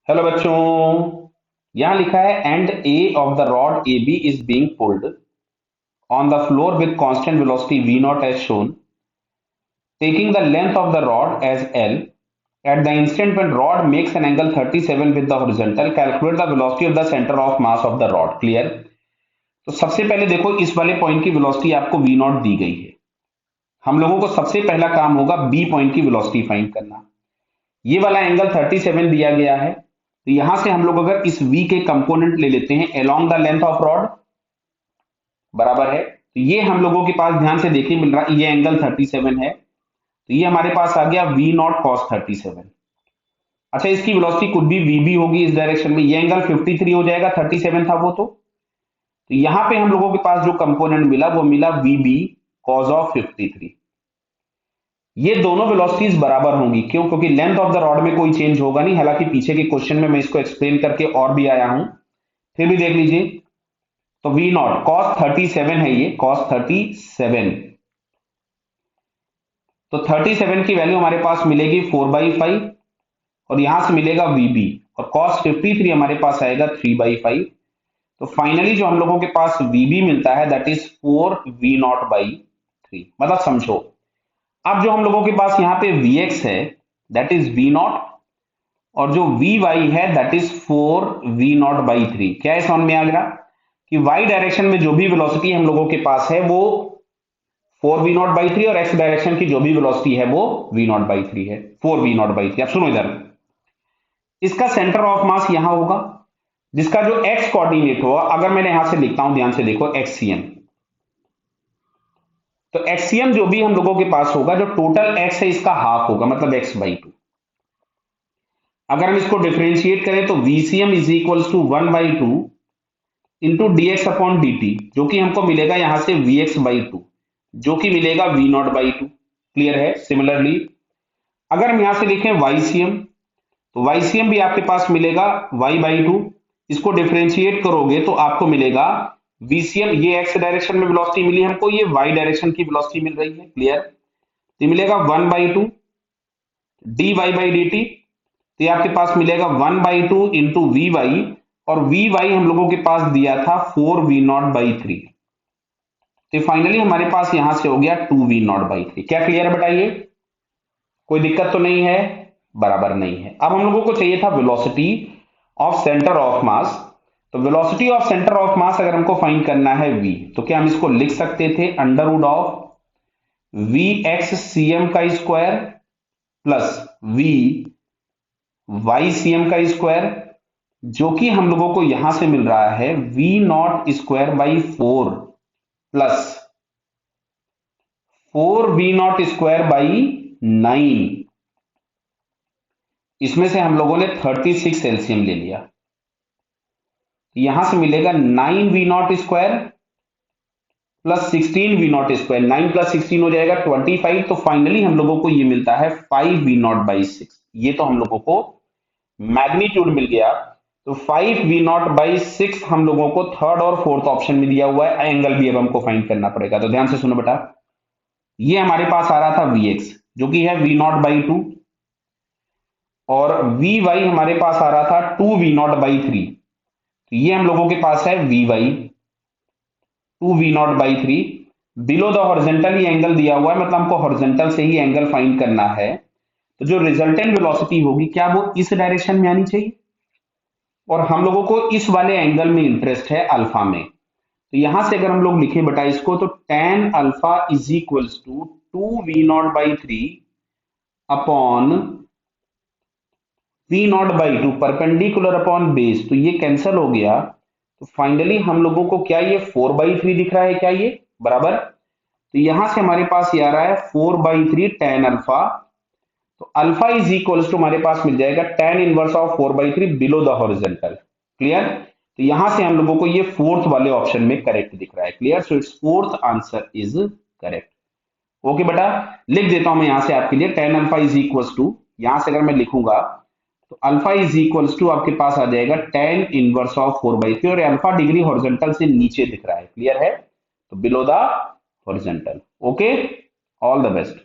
Hello बच्चों। यहां लिखा है end A of the rod A B is being pulled on the floor with constant velocity v naught as shown taking the length of the rod as L at the instant when rod makes an angle 37 with the horizontal calculate the velocity of the center of mass of the rod clear। तो सबसे पहले देखो इस वाले point की velocity आपको v not the गई है। हम लोगों को सबसे पहला काम होगा b पॉइंट की वेलोसिटी फाइंड करना। ये वाला एंगल 37 दिया गया है, तो यहां से हम लोग अगर इस v के कंपोनेंट ले लेते हैं along the length of rod बराबर है, तो ये हम लोगों के पास ध्यान से देखिए मिल रहा है ये एंगल 37 है, तो ये हमारे पास आ गया v नॉट कॉस 37। अच्छा, इसकी वेलोसिटी कुछ भी v भी होगी इस डायरेक्शन में, ये एंगल 53 हो जाएगा, 37 था वो। तो यहां पे हम लोगों के पास जो कंपोनेंट मिला वो मिला vb कॉस ऑफ 53। ये दोनों वेलोसिटीज बराबर होंगी, क्यों? क्योंकि लेंथ ऑफ द रॉड में कोई चेंज होगा नहीं। हालांकि पीछे के क्वेश्चन में मैं इसको एक्सप्लेन करके और भी आया हूं, फिर भी देख लीजिए। तो v नॉट कॉस 37 है, ये कॉस 37, तो 37 की वैल्यू हमारे पास मिलेगी 4/5 और यहां से मिलेगा vb, और cos 53 हमारे पास आएगा 3/5। तो फाइनली जो हम लोगों के पास vb मिलता है दैट इज 4v0/3। मतलब समझो, अब जो हम लोगों के पास यहाँ पे vx है दैट इज v0 और जो vy है दैट इज 4v0/3। क्या है समझ में आ गया कि y डायरेक्शन में जो भी वेलोसिटी हम लोगों के पास है वो 4v0/3 और x डायरेक्शन की जो भी वेलोसिटी है वो v0/3 है, 4v0/3। अब सुनो इधर, इसका सेंटर ऑफ मास यहां होगा, जिसका जो x कोऑर्डिनेट होगा, अगर मैंने यहां से लिखता हूं ध्यान से देखो एक्सियम, तो एक्सियम जो भी हम लोगों के पास होगा, जो टोटल x है इसका हाफ होगा, मतलब x/2। अगर हम इसको डिफरेंशिएट करें तो VCM is equal to 1/2 into dx/dt, जो कि हमको मिलेगा यहां से vx/2, जो कि मिलेगा v0/2। क्लियर है? सिमिलरली अगर हम यहां से लिखें YCM, तो YCM भी आपके पास मिलेगा y/2। इसको डिफरेंशिएट करोगे तो आपको मिलेगा VCM, ये x डायरेक्शन में वेलोसिटी मिली हमको, ये y डायरेक्शन की वेलोसिटी मिल रही है। क्लियर? तो मिलेगा 1/2 dy/dt, तो ये आपके पास मिलेगा 1/2 इंटू vy, और vy हम लोगों के पास दिया था 4v0/3। तो फाइनली हमारे पास यहां से हो गया 2v0/3। क्या क्लियर है बताइए? कोई दिक्कत तो नहीं है? बराबर नहीं है। अब हम लोगों को चाहिए था velocity of centre of mass. तो velocity of centre of mass अगर हमको फाइंड करना है v, तो क्या हम इसको लिख सकते थे अंडरवुड ऑफ vxcm का स्क्वायर प्लस vycm का स्क्वायर, जो कि हम लोगों को यहां से मिल रहा है v0² प्लस 4v0²/9। इसमें से हम लोगों ने 36 एलसीएम ले लिया, यहां से मिलेगा 9v0² प्लस 16v0², 9 प्लस 16 हो जाएगा 25। तो फाइनली हम लोगों को ये मिलता है 5v0/6। ये तो हम लोगों को मैग्नीट्यूड मिल गया। तो 5v0/6 हम लोगों को थर्ड और फोर्थ ऑप्शन में दिया हुआ है। एंगल भी अब हमको फाइंड करना पड़ेगा, तो ध्यान से सुनो बेटा। ये हमारे पास आ रहा था vx, जो कि है v0/2, और vy हमारे पास आ रहा था 2v0/3। तो ये हम लोगों के पास है vy 2v0/3। Below the horizontal he angle दिया हुआ है, मतलब हमको हॉरिजॉन्टल से ही एंगल फाइंड करना है। तो जो रिजल्टेंट वेलोसिटी होगी क्या वो इस डायरेक्शन में आनी चाहिए, और हम लोगों को इस वाले एंगल में इंटरेस्ट है अल्फा में। तो यहां से अगर हम लोग लिखें बेटा इसको, तो tan alpha is equals to 2v0/3 upon v0/2 perpendicular upon base. तो ये कैंसिल हो गया, तो फाइनली हम लोगों को क्या ये 4/3 दिख रहा है क्या ये बराबर? तो यहां से हमारे पास ये आ रहा है 4/3 tan अल्फा। तो अल्फा इज इक्वल्स टू हमारे पास मिल जाएगा tan inverse of 4/3 below the horizontal. Clear? तो यहां से हम लोगों को ये फोर्थ वाले ऑप्शन में करेक्ट दिख रहा है। Clear? So it's fourth answer is correct. Okay बेटा, लिख देता हूं मैं यहां से आपके लिए tan alpha is equals to, यहां से अगर मैं लिखूंगा तो अल्फा इज इक्वल्स टू आपके पास आ जाएगा tan इनवर्स ऑफ 4/3, और अल्फा डिग्री हॉरिजॉन्टल से नीचे दिख रहा है। क्लियर है? तो below the horizontal. Okay, all the best.